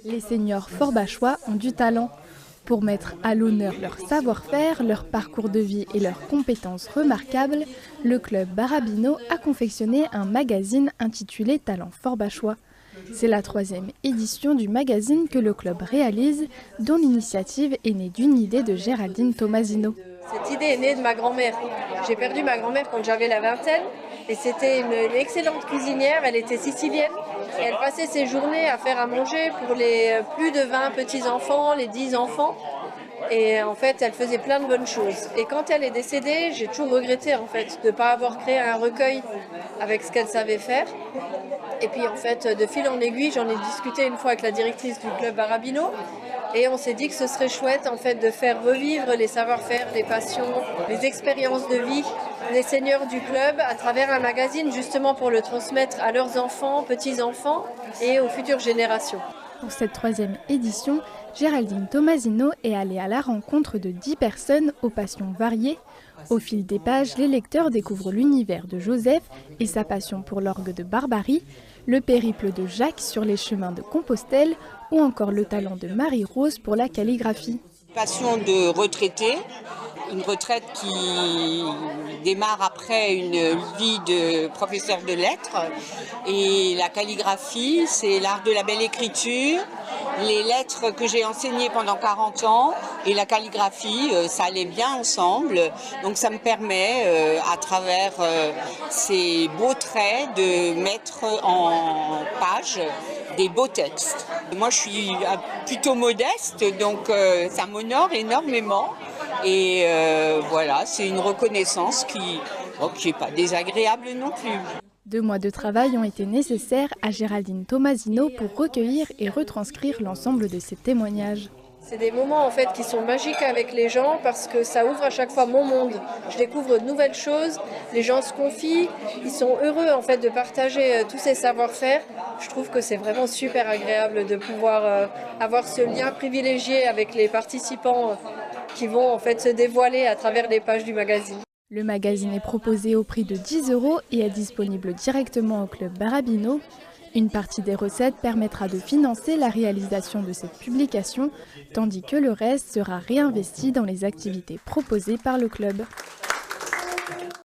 Les seniors forbachois ont du talent. Pour mettre à l'honneur leur savoir-faire, leur parcours de vie et leurs compétences remarquables, le club Barabino a confectionné un magazine intitulé Talent forbachois. C'est la 3e édition du magazine que le club réalise, dont l'initiative est née d'une idée de Géraldine Tomasino. Cette idée est née de ma grand-mère. J'ai perdu ma grand-mère quand j'avais la vingtaine et c'était une excellente cuisinière, elle était sicilienne et elle passait ses journées à faire à manger pour les plus de 20 petits-enfants, les 10 enfants. Et en fait, elle faisait plein de bonnes choses. Et quand elle est décédée, j'ai toujours regretté en fait de ne pas avoir créé un recueil avec ce qu'elle savait faire. Et puis en fait, de fil en aiguille, j'en ai discuté une fois avec la directrice du club Barabino. Et on s'est dit que ce serait chouette en fait de faire revivre les savoir-faire, les passions, les expériences de vie des seniors du club à travers un magazine justement pour le transmettre à leurs enfants, petits-enfants et aux futures générations. Pour cette 3e édition, Géraldine Tomasino est allée à la rencontre de 10 personnes aux passions variées. Au fil des pages, les lecteurs découvrent l'univers de Joseph et sa passion pour l'orgue de Barbarie, le périple de Jacques sur les chemins de Compostelle ou encore le talent de Marie-Rose pour la calligraphie. Passion de retraité, une retraite qui démarre après une vie de professeur de lettres. Et la calligraphie, c'est l'art de la belle écriture. Les lettres que j'ai enseignées pendant 40 ans et la calligraphie, ça allait bien ensemble. Donc ça me permet, à travers ces beaux traits, de mettre en page des beaux textes. Moi, je suis plutôt modeste, donc ça m'honore énormément. Et voilà, c'est une reconnaissance qui n'est pas désagréable non plus. 2 mois de travail ont été nécessaires à Géraldine Tomasino pour recueillir et retranscrire l'ensemble de ces témoignages. C'est des moments en fait qui sont magiques avec les gens parce que ça ouvre à chaque fois mon monde. Je découvre de nouvelles choses, les gens se confient, ils sont heureux en fait de partager tous ces savoir-faire. Je trouve que c'est vraiment super agréable de pouvoir avoir ce lien privilégié avec les participants qui vont en fait se dévoiler à travers les pages du magazine. Le magazine est proposé au prix de 10 € et est disponible directement au club Barabino. Une partie des recettes permettra de financer la réalisation de cette publication, tandis que le reste sera réinvesti dans les activités proposées par le club.